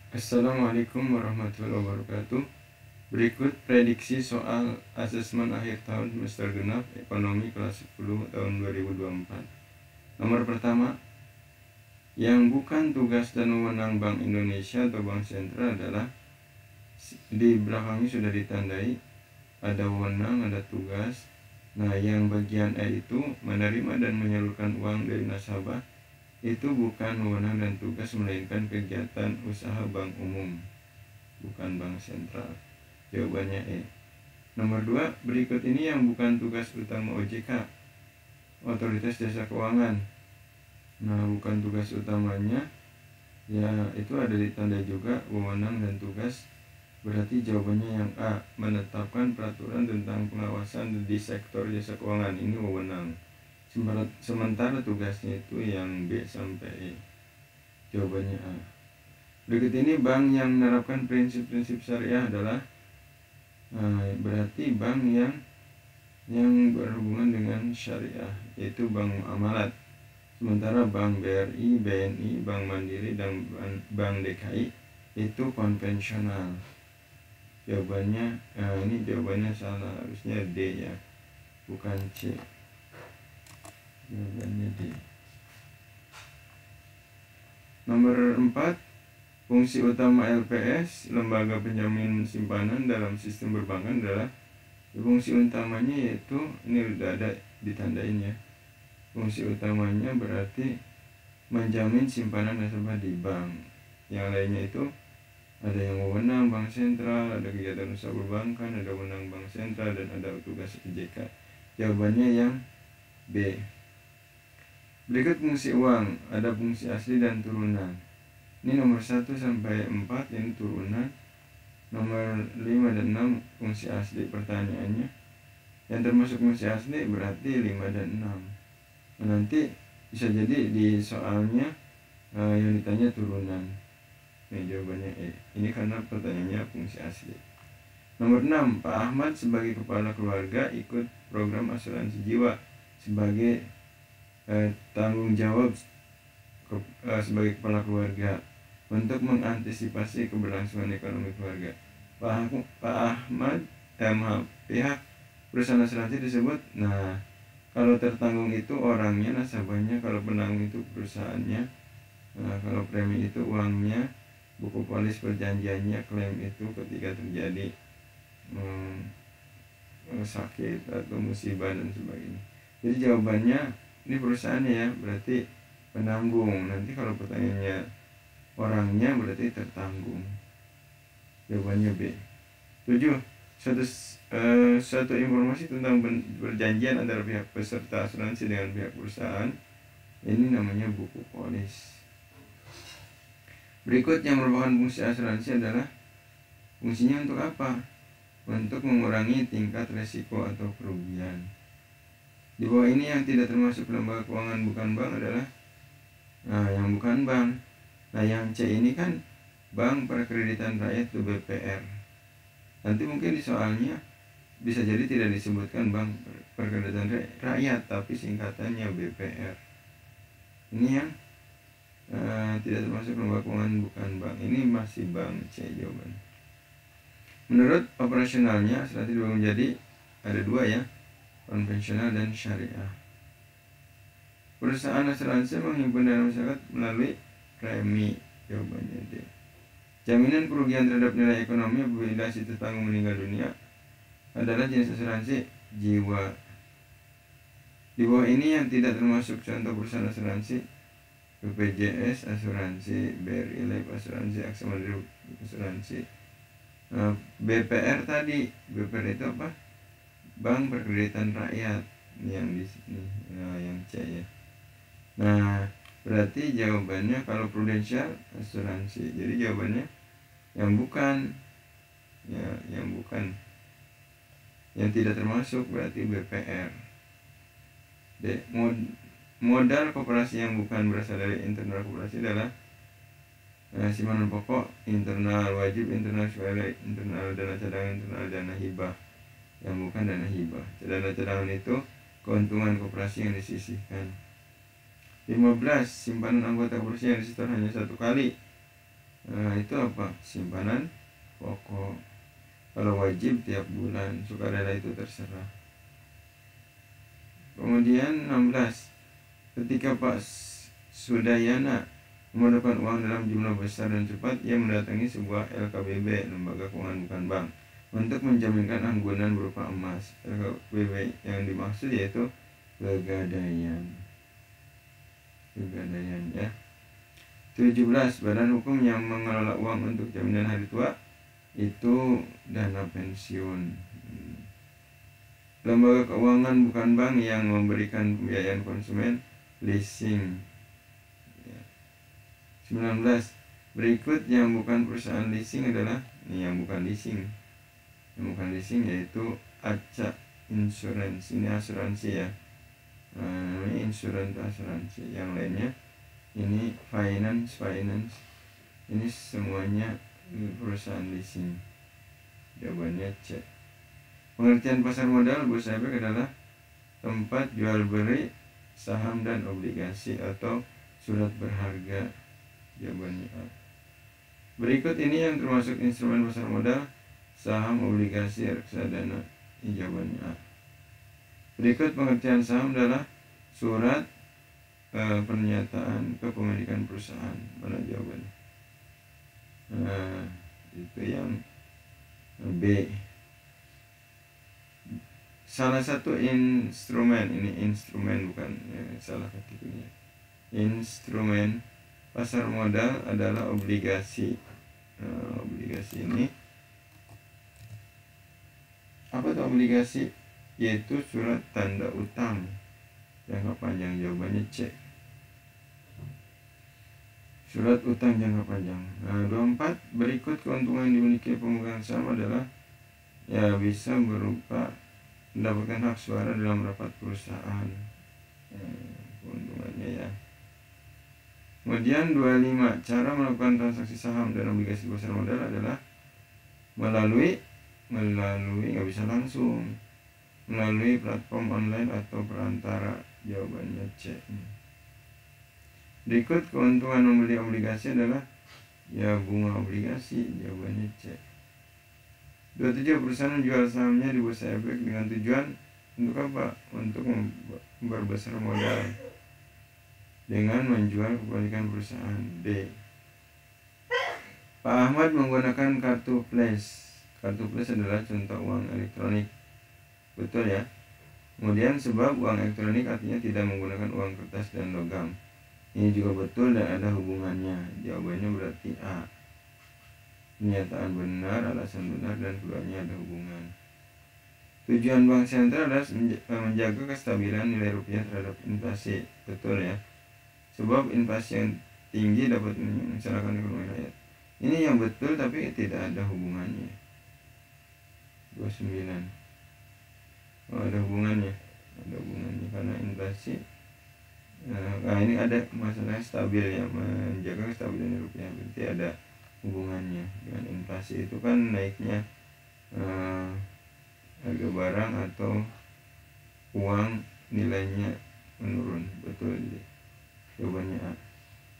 Assalamualaikum warahmatullahi wabarakatuh. Berikut prediksi soal asesmen akhir tahun semester genap ekonomi kelas 10 tahun 2024. Nomor pertama, yang bukan tugas dan wewenang Bank Indonesia atau Bank Sentral adalah, di belakangnya sudah ditandai, ada wewenang, ada tugas. Nah, yang bagian E itu menerima dan menyalurkan uang dari nasabah, itu bukan wewenang dan tugas, melainkan kegiatan usaha bank umum, bukan bank sentral. Jawabannya E. Nomor 2, berikut ini yang bukan tugas utama OJK, Otoritas Jasa Keuangan. Nah, bukan tugas utamanya, ya itu ada ditanda juga wewenang dan tugas. Berarti jawabannya yang A, menetapkan peraturan tentang pengawasan di sektor jasa keuangan. Ini wewenang. Sementara tugasnya itu yang B sampai E. Jawabannya A. Berikut ini bank yang menerapkan prinsip-prinsip syariah adalah, berarti bank yang berhubungan dengan syariah, yaitu bank muamalat. Sementara bank BRI, BNI, Bank Mandiri, dan Bank DKI itu konvensional. Jawabannya, ini jawabannya salah, harusnya D ya, bukan C. Jawabannya D. Nomor 4, fungsi utama LPS, Lembaga Penjamin Simpanan dalam sistem perbankan adalah, fungsi utamanya yaitu, ini udah ada ditandain ya, fungsi utamanya berarti menjamin simpanan nasabah di bank. Yang lainnya itu ada yang wewenang bank sentral, ada kegiatan usaha perbankan, ada wewenang bank sentral, dan ada tugas OJK. Jawabannya yang B. Berikut fungsi uang, ada fungsi asli dan turunan. Ini nomor 1 sampai 4 ini turunan. Nomor 5 dan 6 fungsi asli. Pertanyaannya, yang termasuk fungsi asli berarti 5 dan 6. Nah, nanti bisa jadi di soalnya yang ditanya turunan. Nah, jawabannya E. Ini karena pertanyaannya fungsi asli. Nomor 6, Pak Ahmad sebagai kepala keluarga ikut program asuransi jiwa sebagai tanggung jawab sebagai kepala keluarga untuk mengantisipasi keberlangsungan ekonomi keluarga. Pak Ahmad pihak perusahaan asuransi disebut. Nah, kalau tertanggung itu orangnya, nasabahnya. Kalau penanggung itu perusahaannya. Nah, kalau premi itu uangnya, buku polis perjanjiannya, klaim itu ketika terjadi sakit atau musibah dan sebagainya. Jadi jawabannya ini perusahaannya ya, berarti penanggung. Nanti kalau pertanyaannya orangnya berarti tertanggung. Jawabannya B. 7. Suatu informasi tentang perjanjian antara pihak peserta asuransi dengan pihak perusahaan. Ini namanya buku polis. Berikut yang merupakan fungsi asuransi adalah, fungsinya untuk apa? Untuk mengurangi tingkat resiko atau kerugian. Di bawah ini yang tidak termasuk lembaga keuangan bukan bank adalah, yang bukan bank. Nah, yang C ini kan Bank Perkreditan Rakyat atau BPR. Nanti mungkin di soalnya bisa jadi tidak disebutkan Bank Perkreditan Rakyat, tapi singkatannya BPR. Ini yang tidak termasuk lembaga keuangan bukan bank. Ini masih bank C jawaban. Menurut operasionalnya, asuransi dibagi menjadi ada 2 ya, konvensional dan syariah. Perusahaan asuransi menghimpun dana masyarakat melalui premi. Jawabannya D. Jaminan kerugian terhadap nilai ekonomi apabila si tertanggung meninggal dunia adalah jenis asuransi jiwa. Di bawah ini yang tidak termasuk contoh perusahaan asuransi: BPJS asuransi, BRI Life asuransi, Aksa Mandiri asuransi. BPR tadi, BPR itu apa? Bank Perkreditan Rakyat. Ini yang di sini, yang C ya. Nah, berarti jawabannya kalau prudensial asuransi. Jadi jawabannya yang bukan ya, yang bukan, yang tidak termasuk berarti BPR. D. Modal koperasi yang bukan berasal dari internal koperasi adalah simpanan pokok internal, wajib internal, swelek internal, dana cadangan internal, dana hibah. Yang bukan dana hibah. Dana cadangan itu keuntungan koperasi yang disisihkan. 15. Simpanan anggota koperasi yang disetor hanya 1 kali Itu apa? Simpanan pokok. Kalau wajib tiap bulan, sukarela itu terserah. Kemudian 16, ketika Pak Sudayana memerlukan uang dalam jumlah besar dan cepat, ia mendatangi sebuah LKBB, lembaga keuangan bukan bank, untuk menjaminkan anggunan berupa emas. LKBB yang dimaksud yaitu Pegadaian ya. 17, badan hukum yang mengelola uang untuk jaminan hari tua itu dana pensiun. Lembaga keuangan bukan bank yang memberikan pembiayaan konsumen, leasing. 19, berikut yang bukan perusahaan leasing adalah yang bukan leasing. Yang bukan leasing yaitu ACA Insurance, ini asuransi ya. Ini insurance asuransi. Yang lainnya ini finance. Ini semuanya perusahaan leasing. Jawabannya C. Pengertian pasar modal bursa efek adalah tempat jual beli saham dan obligasi atau surat berharga. Jawabannya A. Berikut ini yang termasuk instrumen pasar modal: saham, obligasi, reksadana. Ini jawabannya A. Berikut pengertian saham adalah surat pernyataan kepemilikan perusahaan. Mana jawabannya? Itu yang B. Salah satu instrumen, ini instrumen bukan salah ketiknya. Instrumen pasar modal adalah obligasi. Obligasi ini apa tuh obligasi? Yaitu surat tanda utang jangka panjang. Jawabannya C. Surat utang jangka panjang. 24, berikut keuntungan yang dimiliki pemegang saham adalah bisa berupa mendapatkan hak suara dalam rapat perusahaan. Keuntungannya ya. Kemudian 25, cara melakukan transaksi saham dan obligasi pasar modal adalah melalui nggak bisa langsung, melalui platform online atau perantara. Jawabannya C. Berikut keuntungan membeli obligasi adalah bunga obligasi. Jawabannya C. 27, perusahaan menjual sahamnya di bursa efek dengan tujuan untuk apa? Untuk memperbesar modal dengan menjual kepemilikan perusahaan. D. Pak Ahmad menggunakan kartu flash. Kartu flash adalah contoh uang elektronik. Betul ya. Kemudian sebab uang elektronik artinya tidak menggunakan uang kertas dan logam. Ini juga betul dan ada hubungannya. Jawabannya berarti A. Pernyataan benar, alasan benar, dan keduanya ada hubungan. Tujuan bank sentral adalah menjaga kestabilan nilai rupiah terhadap inflasi. Betul ya. Sebab inflasi yang tinggi dapat mencelakakan ekonomi rakyat. Ini yang betul tapi tidak ada hubungannya. 29. Ada hubungannya. Ada hubungannya karena inflasi. Ini ada masalah stabil ya, menjaga kestabilan rupiah. Berarti ada hubungannya dengan inflasi. Itu kan naiknya harga barang atau uang nilainya menurun. Betul. Jawabannya A.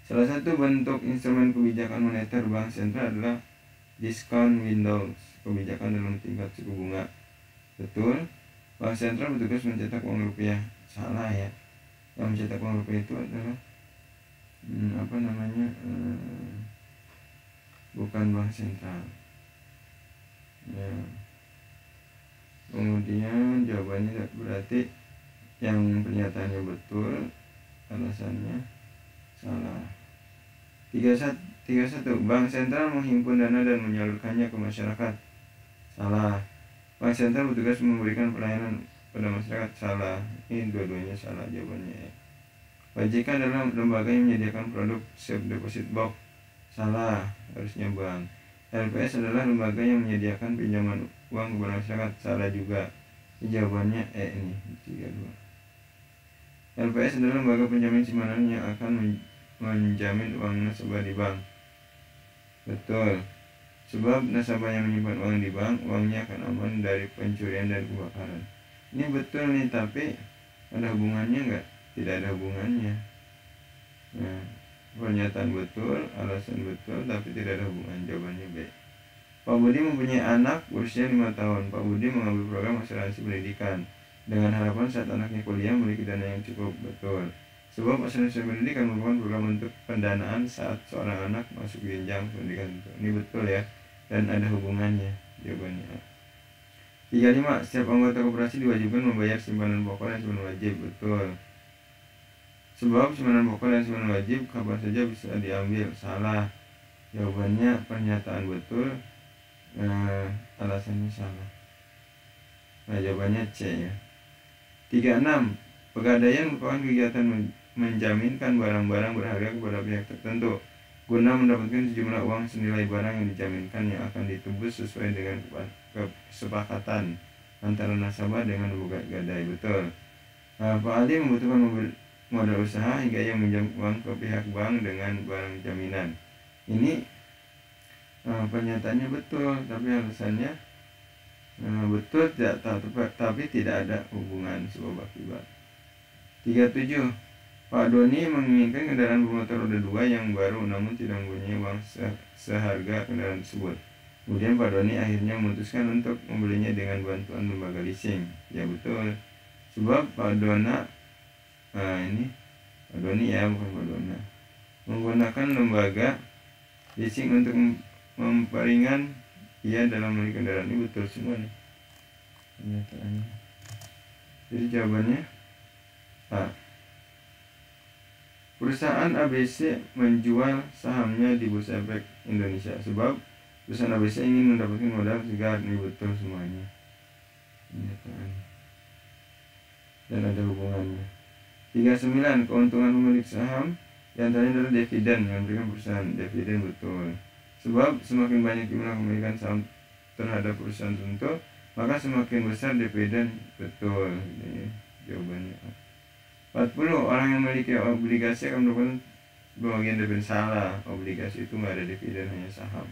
Salah satu bentuk instrumen kebijakan moneter bank sentral adalah discount windows, kebijakan dalam tingkat suku bunga. Betul. Bank sentral bertugas mencetak uang rupiah. Salah ya. Yang mencetak uang rupiah itu adalah bukan bank sentral ya. Kemudian jawabannya berarti yang pernyataannya betul, alasannya salah. 31, bank sentral menghimpun dana dan menyalurkannya ke masyarakat. Salah. Bank sentral bertugas memberikan pelayanan pada masyarakat. Salah. Ini dua-duanya salah jawabannya. OJK adalah lembaga yang menyediakan produk safe deposit box. Salah, harusnya bank. LPS adalah lembaga yang menyediakan pinjaman uang kepada masyarakat. Salah juga. Jawabannya E ini 32. LPS adalah lembaga penjamin simpanan yang akan menjamin uang nasabah di bank. Betul. Sebab nasabah yang menyimpan uang di bank, uangnya akan aman dari pencurian dan kebakaran. Ini betul nih, tapi ada hubungannya enggak? Tidak ada hubungannya. Nah, pernyataan betul, alasan betul, tapi tidak ada hubungan. Jawabannya B. Pak Budi mempunyai anak berusia 5 tahun. Pak Budi mengambil program asuransi pendidikan dengan harapan saat anaknya kuliah memiliki dana yang cukup. Betul. Sebab asuransi pendidikan merupakan program untuk pendanaan saat seorang anak masuk jenjang pendidikan. Ini betul ya, dan ada hubungannya. Jawabannya A. 35. Setiap anggota koperasi diwajibkan membayar simpanan pokok dan simpanan wajib. Betul. Sebab simpanan pokok dan simpanan wajib kapan saja bisa diambil. Salah. Jawabannya pernyataan betul, alasannya salah. Nah, jawabannya C ya. 36. Pegadaian merupakan kegiatan menjaminkan barang-barang berharga kepada pihak tertentu guna mendapatkan sejumlah uang senilai barang yang dijaminkan yang akan ditebus sesuai dengan kesepakatan antara nasabah dengan pegadai. Betul. Pak Ali membutuhkan modal usaha hingga ia meminjam uang ke pihak bank dengan barang jaminan. Ini pernyataannya betul, tapi alasannya betul tidak tepat, tapi tidak ada hubungan sebab akibat. 37. Pak Doni menginginkan kendaraan bermotor roda 2 yang baru namun tidak mempunyai uang seharga kendaraan tersebut. Kemudian Pak Doni akhirnya memutuskan untuk membelinya dengan bantuan lembaga leasing. Ya betul. Sebab Pak Doni ya, bukan Pak Dona, menggunakan lembaga leasing untuk memperingan ia dalam membeli kendaraan. Ini betul semua nih pernyataannya. Jadi jawabannya A. Perusahaan ABC menjual sahamnya di Bursa Efek Indonesia sebab perusahaan ABC ingin mendapatkan modal segar. Ini betul semuanya pernyataannya, dan ada hubungannya. 39. Keuntungan pemilik saham diantaranya adalah dividen yang diberikan perusahaan. Dividen betul. Sebab semakin banyak jumlah pemilikan saham terhadap perusahaan tertentu, maka semakin besar dividen. Betul. Ini jawabannya. 40. Orang yang memiliki obligasi akan mendapatkan bagian dividen. Salah. Obligasi itu nggak ada dividen, hanya saham.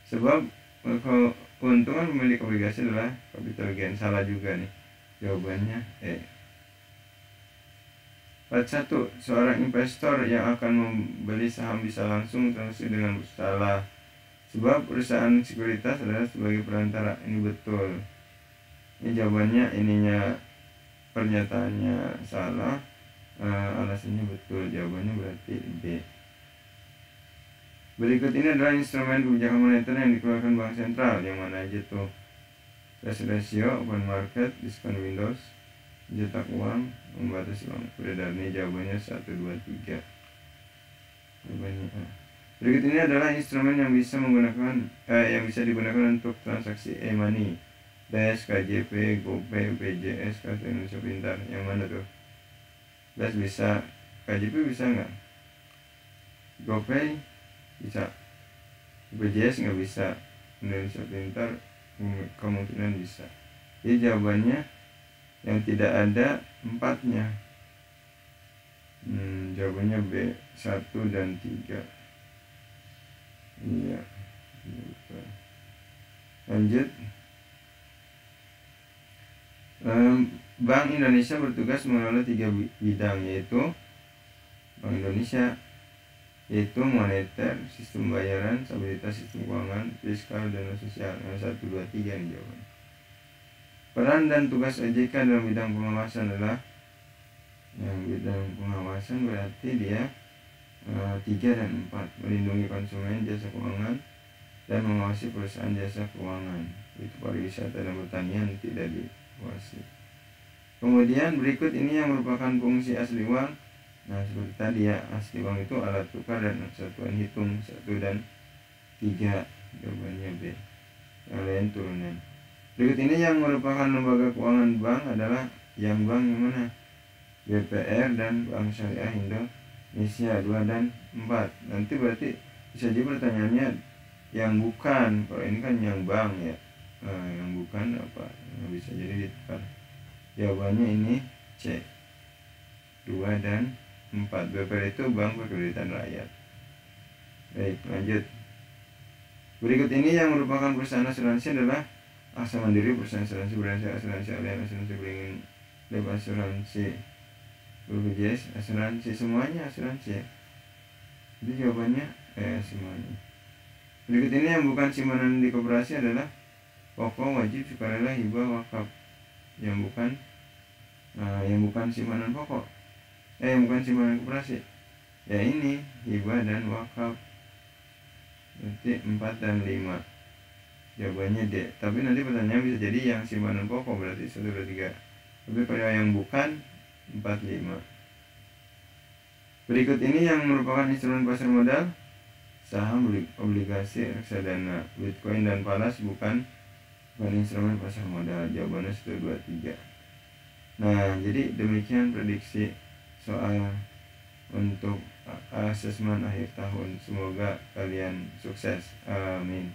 Sebab keuntungan pemilik obligasi adalah capital gain. Salah juga nih. Jawabannya E. 41. Seorang investor yang akan membeli saham bisa langsung transaksi dengan salah. Sebab perusahaan sekuritas adalah sebagai perantara. Ini betul. Ini jawabannya, ininya pernyataannya salah, alasannya betul. Jawabannya berarti B. Berikut ini adalah instrumen kebijakan moneter yang dikeluarkan bank sentral. Yang mana aja tuh? Cash ratio, open market, diskon windows, cetak uang, membatasi uang beredar. Ini jawabannya 1, 2, 3. Jawabannya A. Berikut ini adalah instrumen yang bisa digunakan untuk transaksi e-money. BES, KJP, GoPay, BJS, Kartu Indonesia Pintar. Yang mana tuh? BES bisa, KJP bisa nggak? GoPay bisa, BJS nggak bisa, Indonesia Pintar kemungkinan bisa. Jadi jawabannya yang tidak ada 4-nya. Jawabannya B, 1 dan 3. Iya. Lanjut. Bank Indonesia bertugas mengelola 3 bidang, yaitu Bank Indonesia, yaitu moneter, sistem pembayaran, stabilitas sistem keuangan, fiskal, dan sosial. Yang 1, 2, 3 yang jawabannya. Peran dan tugas OJK dalam bidang pengawasan adalah, yang bidang pengawasan berarti dia 3 dan 4. Melindungi konsumen jasa keuangan dan mengawasi perusahaan jasa keuangan. Itu pariwisata dan pertanian tidak diawasi. Kemudian berikut ini yang merupakan fungsi asli uang. Nah, seperti tadi ya, asli uang itu alat tukar dan satuan hitung 1 dan 3. Jawabannya B. Yang lain turunan. Berikut ini yang merupakan lembaga keuangan bank adalah yang bank yang mana? BPR dan Bank Syariah Indonesia 2 dan 4. Nanti berarti bisa jadi pertanyaannya yang bukan. Kalau ini kan yang bank ya. Yang bukan apa? Bisa jadi ditukar. Jawabannya ini C. 2 dan 4. BPR itu Bank Perkreditan Rakyat. Baik, lanjut. Berikut ini yang merupakan perusahaan asuransi adalah Aksa Mandiri, perusahaan asuransi, asuransi Allianz, asuransi Beringin, Lab asuransi, BPJS asuransi, semuanya asuransi ya. Jadi jawabannya semuanya. Berikut ini yang bukan simpanan di koperasi adalah pokok, wajib, sukarela, hibah, wakaf. Yang bukan simpanan pokok, yang bukan simpanan koperasi, ya ini hibah dan wakaf. Nanti 4 dan 5 jawabannya D. Tapi nanti pertanyaan bisa jadi yang simpanan pokok, berarti 1, 2, 3. Tapi kalau yang bukan 4, 5. Berikut ini yang merupakan instrumen pasar modal: saham, obligasi, reksadana, bitcoin, dan falas bukan instrumen pasar modal. Jawabannya 1, 2, 3. Nah, jadi demikian prediksi soal untuk asesmen akhir tahun. Semoga kalian sukses. Amin.